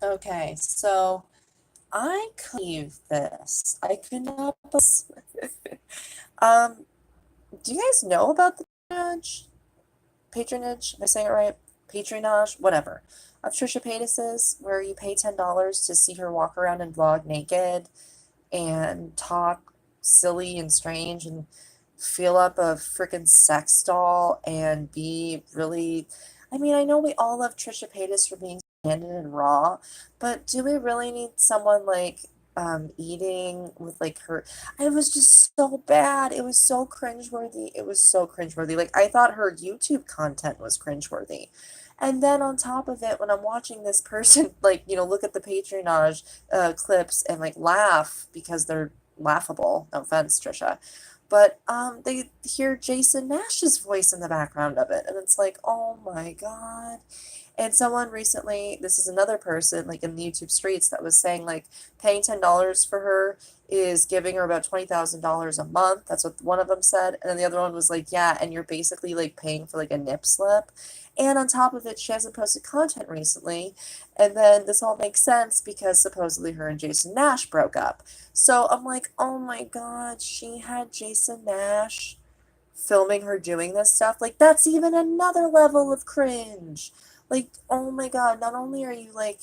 Okay, so I could leave this. I could not believe. Um, do you guys know about the patronage? Patronage? Am I saying it right? Patronage? Whatever. Of Trisha Paytas's, where you pay $10 to see her walk around and vlog naked and talk silly and strange and feel up a freaking sex doll and be really. I mean, I know we all love Trisha Paytas for being candid and raw, but do we really need someone like eating with like her? It was just so bad. It was so cringeworthy. It was so cringeworthy. Like I thought her YouTube content was cringeworthy. And then on top of it, when I'm watching this person, like, look at the patronage clips and like laugh because they're laughable. No offense, Trisha. But they hear Jason Nash's voice in the background of it, and it's like, oh my God. And someone recently, this is another person like in the YouTube streets that was saying like paying $10 for her is giving her about $20,000 a month. That's what one of them said. And then the other one was like, yeah, and you're basically like paying for like a nip slip. And on top of it, she hasn't posted content recently. And then this all makes sense because supposedly her and Jason Nash broke up. So I'm like, oh my God, she had Jason Nash filming her doing this stuff. Like, that's even another level of cringe. Like, oh my God, not only are you like,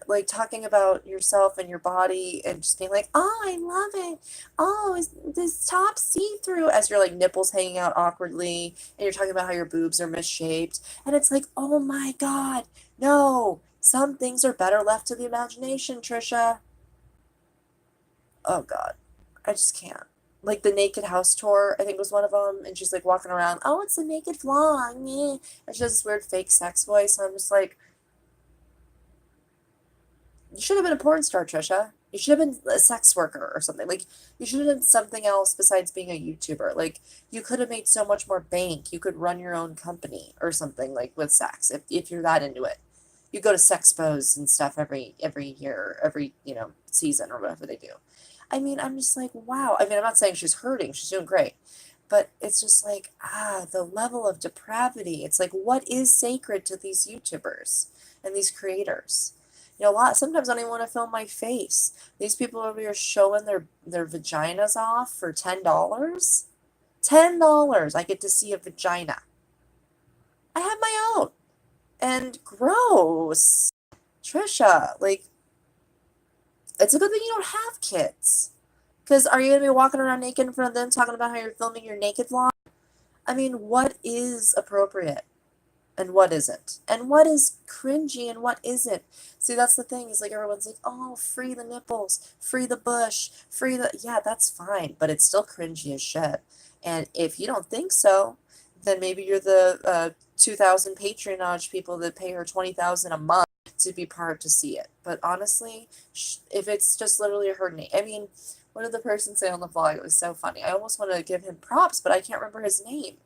like talking about yourself and your body and just being like, oh, I love it. Oh, is this top see through as your like nipples hanging out awkwardly and you're talking about how your boobs are misshaped. And it's like, oh my God, no. Some things are better left to the imagination, Trisha. Oh God, I just can't. Like the Naked House tour, I think was one of them, and she's like walking around. Oh, it's a naked vlog, yeah. And she has this weird fake sex voice, and I'm just like, you should have been a porn star, Trisha. You should have been a sex worker or something. Like you should have done something else besides being a YouTuber. Like you could have made so much more bank. You could run your own company or something like with sex if you're that into it. You go to Sexpos and stuff every year, every season or whatever they do. I mean, I'm just like, wow. I mean, I'm not saying she's hurting. She's doing great. But it's just like, the level of depravity. It's like, what is sacred to these YouTubers and these creators? Sometimes I don't even want to film my face. These people over here showing their vaginas off for $10. $10. I get to see a vagina. I have my own. And gross. Trisha, like, it's a good thing you don't have kids. Because are you going to be walking around naked in front of them talking about how you're filming your naked vlog? I mean, what is appropriate and what isn't? And what is cringy and what isn't? See, that's the thing is like everyone's like, oh, free the nipples, free the bush, free the. Yeah, that's fine, but it's still cringy as shit. And if you don't think so, then maybe you're the 2,000 patronage people that pay her 20,000 a month to be part to see it. But honestly, if it's just literally her name, I mean, what did the person say on the vlog? It was so funny. I almost want to give him props, but I can't remember his name.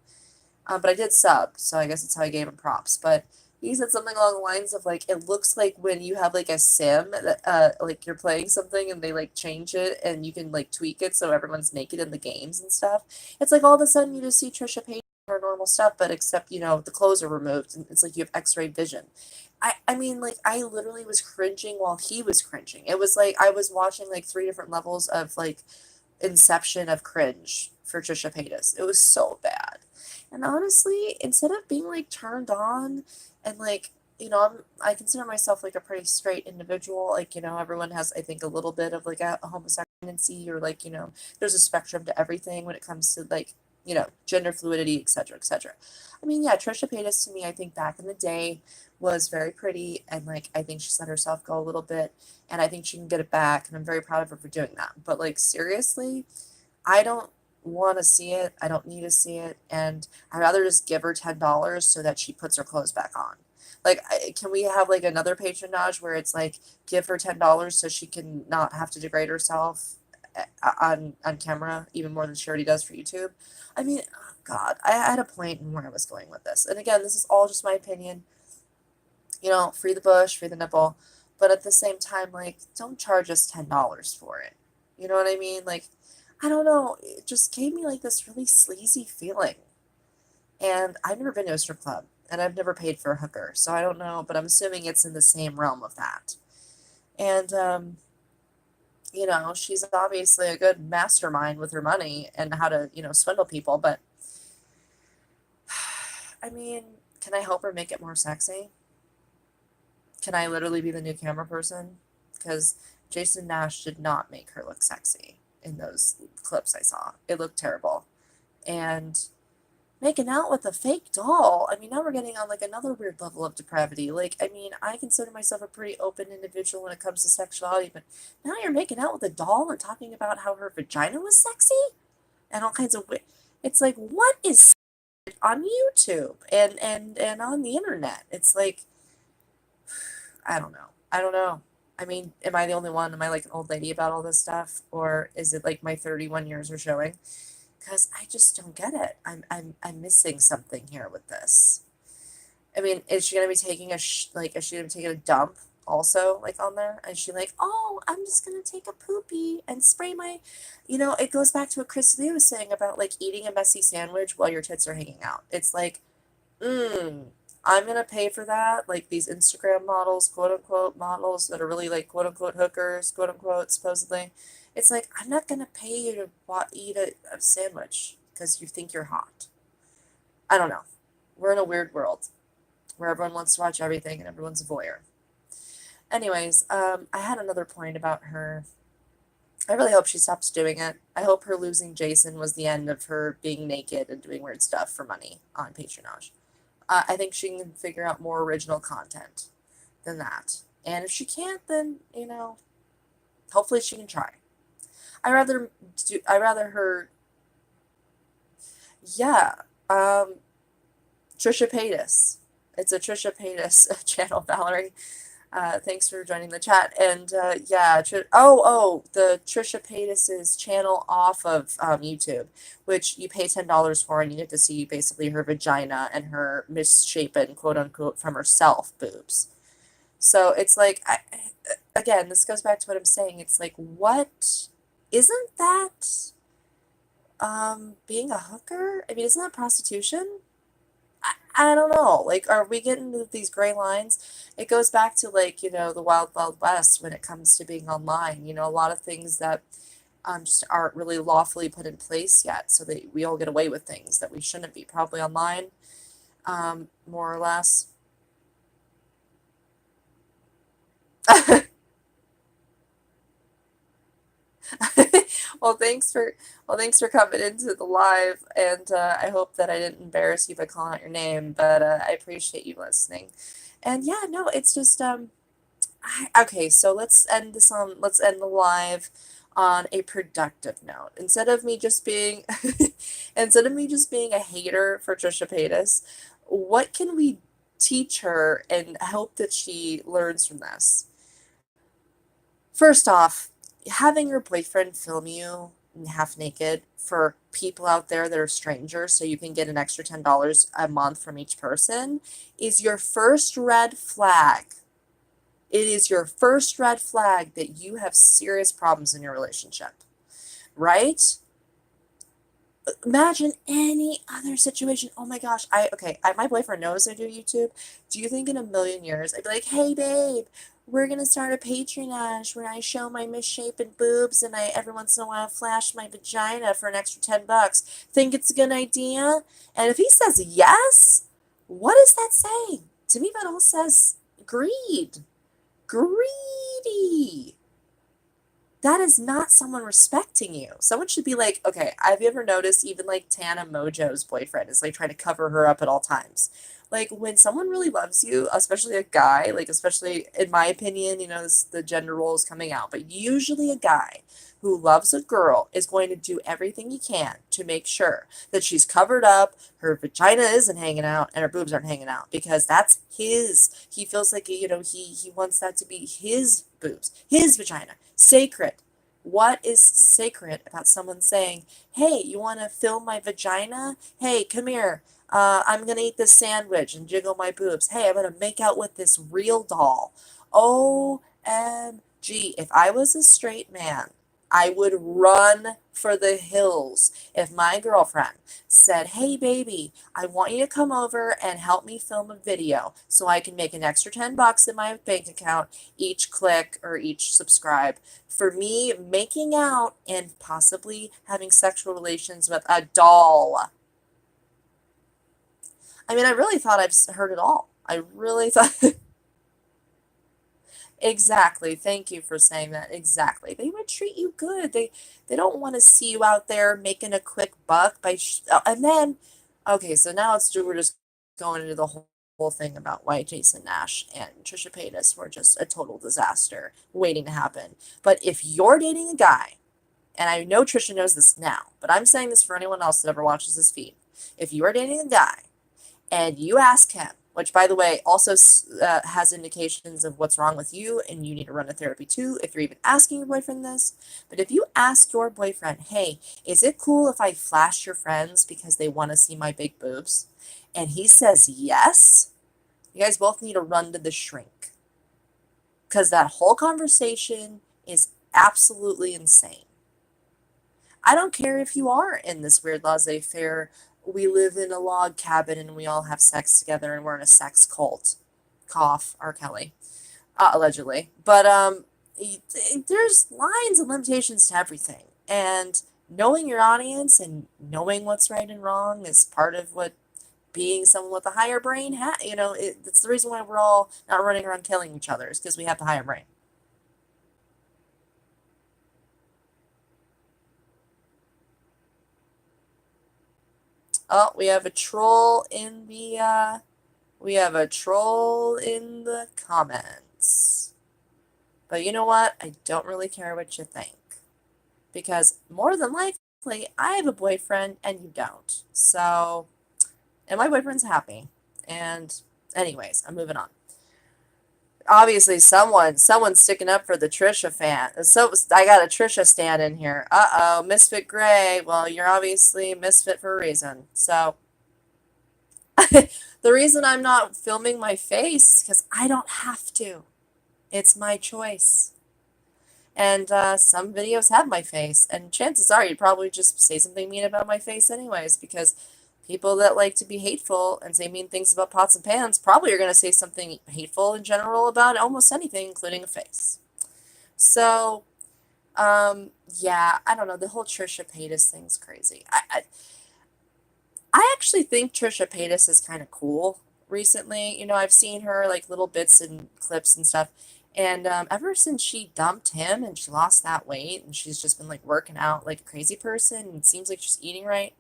But I did sub, so I guess that's how I gave him props. But he said something along the lines of like, it looks like when you have like a sim that like you're playing something and they like change it and you can like tweak it so everyone's naked in the games and stuff. It's like all of a sudden you just see Trisha Paytas her normal stuff, but except the clothes are removed and it's like you have X-ray vision. I mean, like I literally was cringing while he was cringing. It was like I was watching like three different levels of like inception of cringe for Trisha Paytas. It was so bad. And honestly, instead of being like turned on and like, I consider myself like a pretty straight individual. Like, everyone has, I think, a little bit of like a homosexual tendency or like, there's a spectrum to everything when it comes to like, gender fluidity, etc., etc. I mean, yeah, Trisha Paytas to me, I think back in the day was very pretty and like I think she's let herself go a little bit and I think she can get it back and I'm very proud of her for doing that. But like seriously, I don't want to see it. I don't need to see it. And I'd rather just give her $10 so that she puts her clothes back on. Like, can we have like another patronage where it's like give her $10 so she can not have to degrade herself on camera even more than she already does for YouTube? I mean, oh God, I had a point in where I was going with this. And again, this is all just my opinion. Free the bush, free the nipple. But at the same time, like, don't charge us $10 for it. You know what I mean? Like, I don't know. It just gave me like this really sleazy feeling. And I've never been to a strip club. and I've never paid for a hooker, so I don't know, but I'm assuming it's in the same realm of that. And she's obviously a good mastermind with her money and how to, swindle people, but I mean, can I help her make it more sexy? Can I literally be the new camera person? Because Jason Nash did not make her look sexy in those clips I saw. It looked terrible. And making out with a fake doll. I mean, now we're getting on like another weird level of depravity. Like, I mean, I consider myself a pretty open individual when it comes to sexuality, but now you're making out with a doll and talking about how her vagina was sexy and all kinds of. It's like, what is on YouTube and on the internet? It's like, I don't know. I don't know. I mean, am I the only one? Am I like an old lady about all this stuff, or is it like my 31 years are showing? Because I just don't get it. I'm missing something here with this. I mean, is she gonna be taking is she gonna be taking a dump also like on there? And she like, oh, I'm just gonna take a poopy and spray my, it goes back to what Chris Lee was saying about like eating a messy sandwich while your tits are hanging out. It's like, mm, I'm gonna pay for that. Like these Instagram models, quote unquote models that are really like quote unquote hookers, quote unquote supposedly. It's like I'm not gonna pay you to eat a sandwich because you think you're hot. I don't know. We're in a weird world where everyone wants to watch everything and everyone's a voyeur. Anyways, I had another point about her. I really hope she stops doing it. I hope her losing Jason was the end of her being naked and doing weird stuff for money on Patronage. I think she can figure out more original content than that. And if she can't, then, hopefully she can try. I rather her, yeah, Trisha Paytas. It's a Trisha Paytas channel, Valerie. Thanks for joining the chat. And yeah, the Trisha Paytas's channel off of YouTube, which you pay $10 for, and you get to see basically her vagina and her misshapen, quote unquote, from herself boobs. So it's like, again, this goes back to what I'm saying. It's like, what isn't that being a hooker? I mean, isn't that prostitution? I don't know. Like, are we getting into these gray lines? It goes back to like, the wild, wild west when it comes to being online. A lot of things that just aren't really lawfully put in place yet. So that we all get away with things that we shouldn't be, probably online, more or less. Well, thanks for coming into the live, and I hope that I didn't embarrass you by calling out your name, but I appreciate you listening. And yeah, no, it's just okay. So let's end the live on a productive note. Instead of me just being a hater for Trisha Paytas, what can we teach her and hope that she learns from this? First off, having your boyfriend film you half naked for people out there that are strangers so you can get an extra $10 a month from each person is your first red flag. It is your first red flag that you have serious problems in your relationship, right? Imagine any other situation. Oh my gosh, my boyfriend knows I do YouTube. Do you think in a million years I'd be like, hey babe, we're gonna start a Patronage where I show my misshapen boobs and I every once in a while flash my vagina for an extra $10. Think it's a good idea? And if he says yes, what is that saying? To me, that all says greed. Greedy. That is not someone respecting you. Someone should be like, okay, have you ever noticed even like Tana Mojo's boyfriend is like trying to cover her up at all times? Like when someone really loves you, especially a guy, like especially in my opinion, the gender role is coming out, but usually a guy who loves a girl is going to do everything he can to make sure that she's covered up, her vagina isn't hanging out, and her boobs aren't hanging out because that's his. He feels like, he wants that to be his boobs, his vagina, sacred. What is sacred about someone saying, hey, you want to film my vagina? Hey, come here. I'm going to eat this sandwich and jiggle my boobs. Hey, I'm going to make out with this real doll. OMG. If I was a straight man, I would run for the hills if my girlfriend said, hey, baby, I want you to come over and help me film a video so I can make an extra $10 in my bank account each click or each subscribe for me making out and possibly having sexual relations with a doll. I mean, I really thought I've heard it all. I really thought. Exactly. Thank you for saying that. Exactly. They would treat you good. They don't want to see you out there making a quick buck by and then okay, so now we're just going into the whole thing about why Jason Nash and Trisha Paytas were just a total disaster waiting to happen. But if you're dating a guy, and I know Trisha knows this now, but I'm saying this for anyone else that ever watches this feed. If you are dating a guy and you ask him, which by the way also has indications of what's wrong with you and you need to run a therapy too if you're even asking your boyfriend this, but if you ask your boyfriend, hey, is it cool if I flash your friends because they want to see my big boobs, and he says yes, you guys both need to run to the shrink, because that whole conversation is absolutely insane. I don't care if you are in this weird laissez-faire, we live in a log cabin and we all have sex together and we're in a sex cult. Cough, R. Kelly. Allegedly. But there's lines and limitations to everything. And knowing your audience and knowing what's right and wrong is part of what being someone with a higher brain, it's the reason why we're all not running around killing each other, is because we have the higher brain. Oh, we have a troll in the comments. But you know what? I don't really care what you think. Because more than likely, I have a boyfriend and you don't. So, and my boyfriend's happy. And anyways, I'm moving on. Obviously, someone's sticking up for the Trisha fan. So I got a Trisha stand in here. Uh-oh, Misfit Gray. Well, you're obviously misfit for a reason. So the reason I'm not filming my face is because I don't have to. It's my choice. And some videos have my face, and chances are you'd probably just say something mean about my face anyways, because people that like to be hateful and say mean things about pots and pans probably are going to say something hateful in general about almost anything, including a face. So, yeah, I don't know. The whole Trisha Paytas thing's crazy. I actually think Trisha Paytas is kind of cool recently. I've seen her like little bits and clips and stuff. And ever since she dumped him and she lost that weight and she's just been like working out like a crazy person and it seems like she's eating right,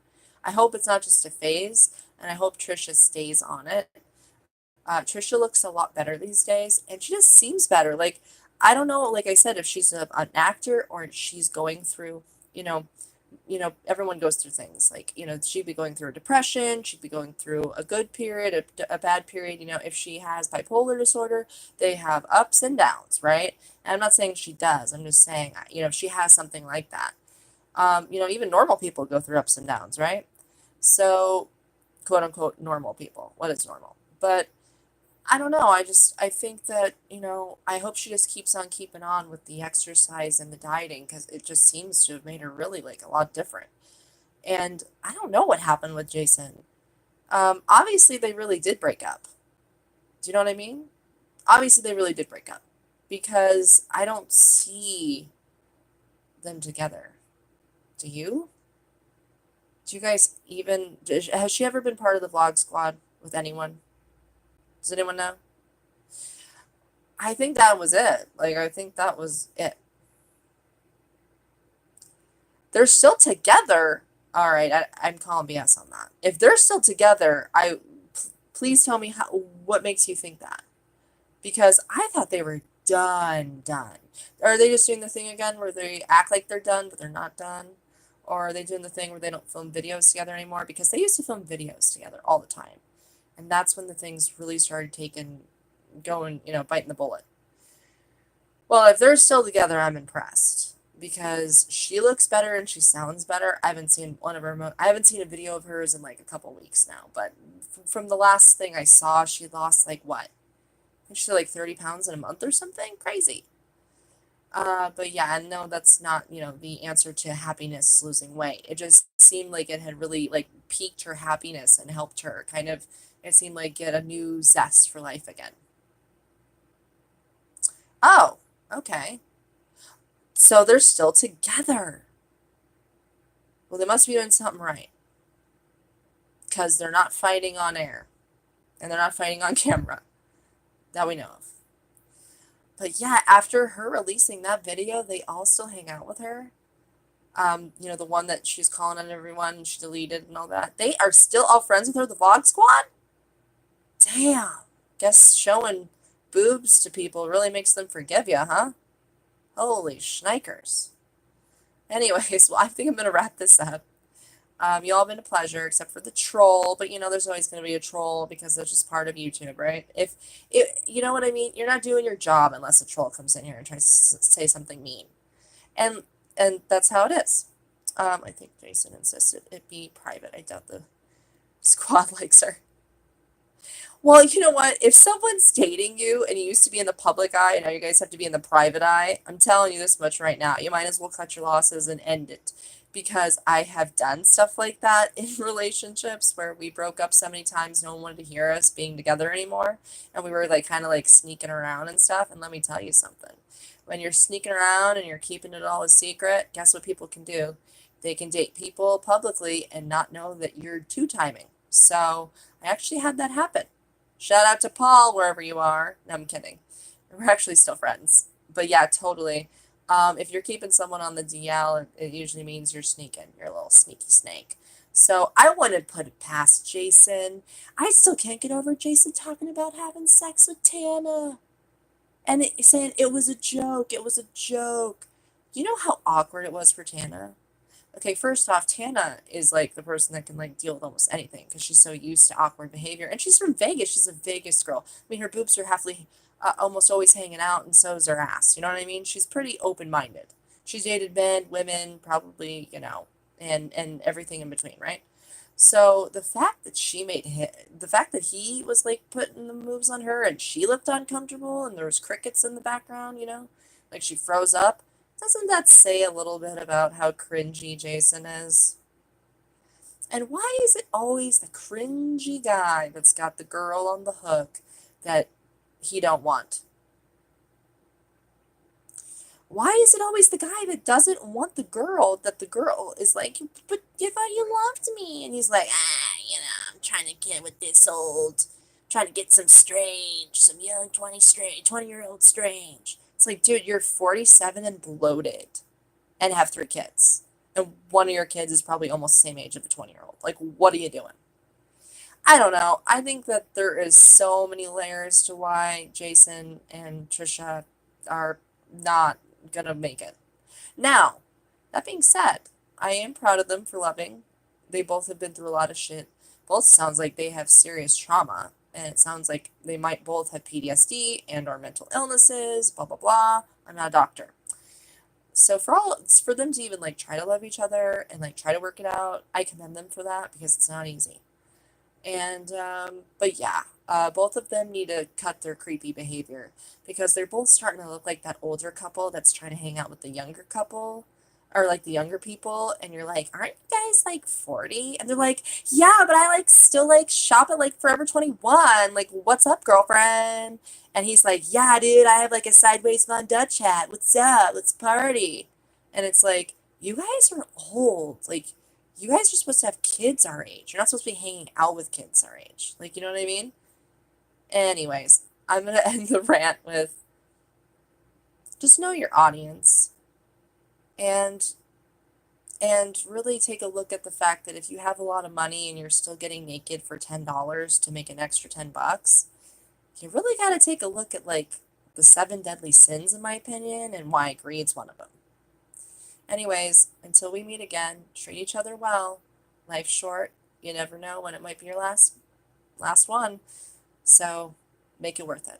I hope it's not just a phase, and I hope Trisha stays on it. Trisha looks a lot better these days and she just seems better. Like, I don't know, like I said, if she's an actor or she's going through, you know, everyone goes through things. Like, she'd be going through a depression, she'd be going through a good period, a bad period. If she has bipolar disorder, they have ups and downs, right? And I'm not saying she does. I'm just saying, if she has something like that, even normal people go through ups and downs, right? So, quote unquote, normal people. What is normal? But I don't know. I think that, I hope she just keeps on keeping on with the exercise and the dieting, because it just seems to have made her really like a lot different. And I don't know what happened with Jason. Obviously, they really did break up. Do you know what I mean? Obviously, they really did break up because I don't see them together. Do you? Do you guys even, has she ever been part of the vlog squad with anyone? Does anyone know? I think that was it. Like, I think that was it. They're still together. All right, I'm calling BS on that. If they're still together, please tell me what makes you think that. Because I thought they were done. Are they just doing the thing again where they act like they're done, but they're not done? Or are they doing the thing where they don't film videos together anymore? Because they used to film videos together all the time. And that's when the things really started going, biting the bullet. Well, if they're still together, I'm impressed because she looks better and she sounds better. I haven't seen I haven't seen a video of hers in like a couple weeks now, but from the last thing I saw, she lost like what? I think she did like 30 pounds in a month or something crazy. But yeah, and no, that's not, the answer to happiness is losing weight. It just seemed like it had really like piqued her happiness and helped her kind of, it seemed like get a new zest for life again. Oh, okay. So they're still together. Well, they must be doing something right because they're not fighting on air and they're not fighting on camera that we know of. But yeah, after her releasing that video, they all still hang out with her. The one that she's calling on everyone and she deleted and all that. They are still all friends with her, the Vlog Squad? Damn. Guess showing boobs to people really makes them forgive you, huh? Holy schnikers. Anyways, well, I think I'm going to wrap this up. You all have been a pleasure, except for the troll, but there's always going to be a troll because that's just part of YouTube, right? If you know what I mean, you're not doing your job unless a troll comes in here and tries to say something mean, and that's how it is. I think Jason insisted it be private. I doubt the squad likes her. Well, you know what? If someone's dating you and you used to be in the public eye and now you guys have to be in the private eye, I'm telling you this much right now. You might as well cut your losses and end it. Because I have done stuff like that in relationships where we broke up so many times, no one wanted to hear us being together anymore. And we were like kind of like sneaking around and stuff. And let me tell you something. When you're sneaking around and you're keeping it all a secret, guess what people can do? They can date people publicly and not know that you're two-timing. So I actually had that happen. Shout out to Paul, wherever you are. No, I'm kidding. We're actually still friends. But yeah, totally. If you're keeping someone on the DL, it usually means you're sneaking. You're a little sneaky snake. So I wouldn't put it past Jason. I still can't get over Jason talking about having sex with Tana. And saying it was a joke. It was a joke. You know how awkward it was for Tana? Okay, first off, Tana is like the person that can like deal with almost anything because she's so used to awkward behavior, and she's from Vegas. She's a Vegas girl. I mean, her boobs are halfly, almost always hanging out, and so is her ass. You know what I mean? She's pretty open-minded. She's dated men, women, probably, and everything in between, right? So the fact that the fact that he was like putting the moves on her, and she looked uncomfortable, and there was crickets in the background, like she froze up. Doesn't that say a little bit about how cringy Jason is? And why is it always the cringy guy that's got the girl on the hook that he don't want? Why is it always the guy that doesn't want the girl that the girl is like, but you thought you loved me? And he's like, I'm trying to get with this trying to get some young 20-year-old strange. It's like, dude, you're 47 and bloated and have 3 kids. And one of your kids is probably almost the same age of a 20-year-old. Like, what are you doing? I don't know. I think that there is so many layers to why Jason and Trisha are not gonna make it. Now, that being said, I am proud of them for loving. They both have been through a lot of shit. Both sounds like they have serious trauma, and it sounds like they might both have PTSD and or mental illnesses, blah blah blah. I'm not a doctor. So for them to even like try to love each other and like try to work it out, I commend them for that because it's not easy. And but yeah, both of them need to cut their creepy behavior because they're both starting to look like that older couple that's trying to hang out with the younger couple or like the younger people, and you're like, aren't you guys like 40? And they're like, yeah, but I like still like shop at like Forever 21. Like, what's up, girlfriend? And he's like, yeah, dude, I have like a sideways Von Dutch hat. What's up? Let's party. And it's like, you guys are old. Like, you guys are supposed to have kids our age. You're not supposed to be hanging out with kids our age. Like, you know what I mean? Anyways, I'm going to end the rant with just know your audience and really take a look at the fact that if you have a lot of money and you're still getting naked for $10 to make an extra $10, you really got to take a look at like the 7 deadly sins, in my opinion, and why greed's one of them. Anyways, until we meet again, treat each other well. Life's short. You never know when it might be your last one. So make it worth it.